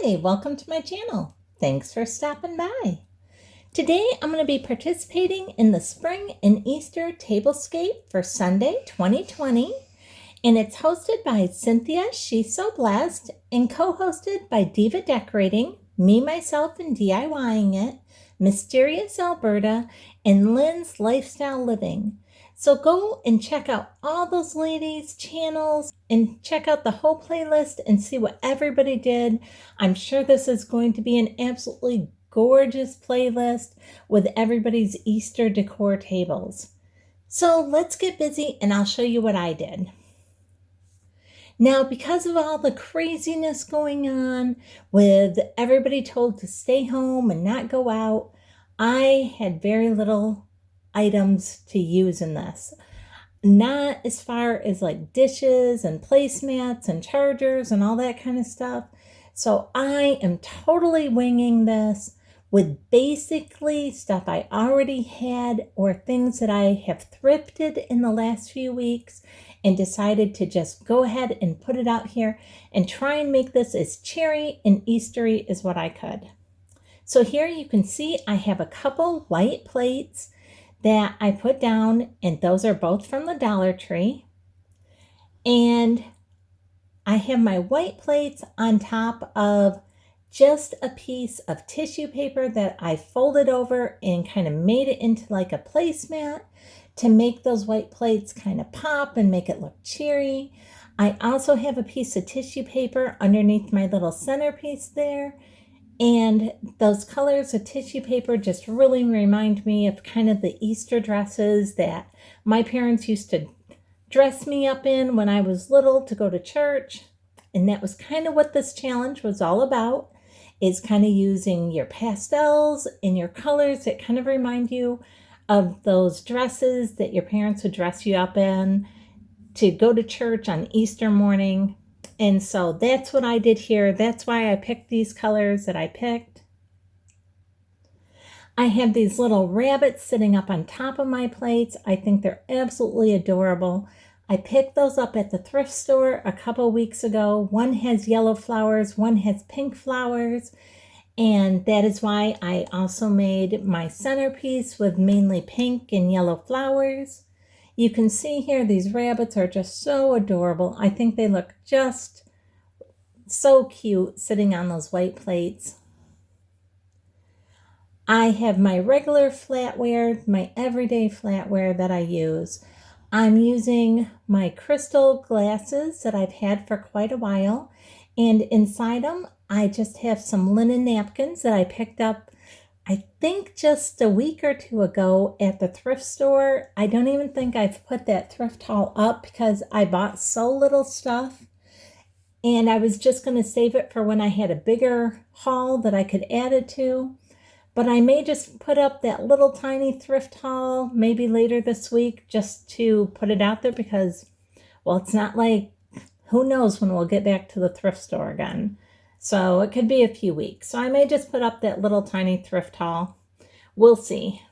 Hi, welcome to my channel. Thanks for stopping by. Today I'm going to be participating in the Spring and Easter Tablescape for Sunday 2020, and it's hosted by Cynthia, She's So Blessed, and co-hosted by Diva Decorating, me, myself, and DIYing it, Mysterious Alberta, and Lynn's Lifestyle Living. So go and check out all those ladies' channels and check out the whole playlist and see what everybody did. I'm sure this is going to be an absolutely gorgeous playlist with everybody's Easter decor tables. So let's get busy and I'll show you what I did. Now, because of all the craziness going on with everybody told to stay home and not go out, I had very little items to use in this. Not as far as like dishes and placemats and chargers and all that kind of stuff. So I am totally winging this with basically stuff I already had or things that I have thrifted in the last few weeks and decided to just go ahead and put it out here and try and make this as cheery and Eastery as what I could. So here you can see I have a couple white plates that I put down, and those are both from the Dollar Tree. And I have my white plates on top of just a piece of tissue paper that I folded over and kind of made it into like a placemat to make those white plates kind of pop and make it look cheery. I also have a piece of tissue paper underneath my little centerpiece there. And those colors of tissue paper just really remind me of kind of the Easter dresses that my parents used to dress me up in when I was little to go to church. And that was kind of what this challenge was all about, is kind of using your pastels and your colors that kind of remind you of those dresses that your parents would dress you up in to go to church on Easter morning. And so that's what I did here. That's why I picked these colors that I picked. I have these little rabbits sitting up on top of my plates. I think they're absolutely adorable. I picked those up at the thrift store a couple weeks ago. One has yellow flowers, one has pink flowers. And that is why I also made my centerpiece with mainly pink and yellow flowers. You can see here these rabbits are just so adorable. I think they look just so cute sitting on those white plates. I have my regular flatware, my everyday flatware that I use. I'm using my crystal glasses that I've had for quite a while. And inside them, I just have some linen napkins that I picked up I think just a week or two ago at the thrift store. I don't even think I've put that thrift haul up because I bought so little stuff. And I was just going to save it for when I had a bigger haul that I could add it to. But I may just put up that little tiny thrift haul maybe later this week just to put it out there because, well, it's not like, who knows when we'll get back to the thrift store again. So it could be a few weeks. So I may just put up that little tiny thrift haul. We'll see.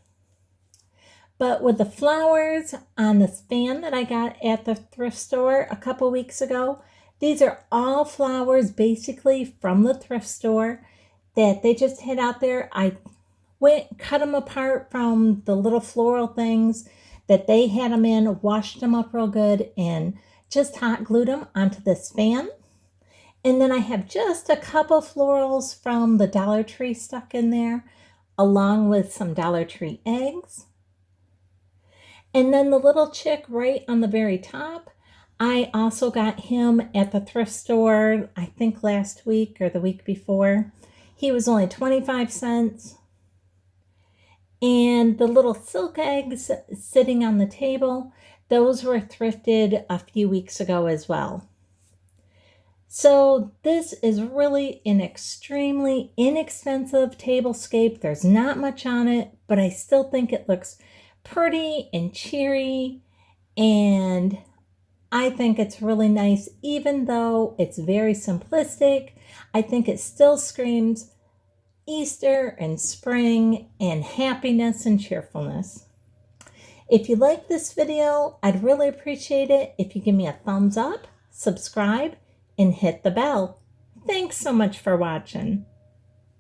But with the flowers on this fan that I got at the thrift store a couple weeks ago, these are all flowers basically from the thrift store that they just had out there. I cut them apart from the little floral things that they had them in, washed them up real good, and just hot glued them onto this fan. And then I have just a couple florals from the Dollar Tree stuck in there, along with some Dollar Tree eggs. And then the little chick right on the very top, I also got him at the thrift store, I think last week or the week before. He was only 25 cents. And the little silk eggs sitting on the table, those were thrifted a few weeks ago as well. So this is really an extremely inexpensive tablescape. There's not much on it, but I still think it looks pretty and cheery. And I think it's really nice, even though it's very simplistic. I think it still screams Easter and spring and happiness and cheerfulness. If you like this video, I'd really appreciate it if you give me a thumbs up, subscribe, and hit the bell. Thanks so much for watching.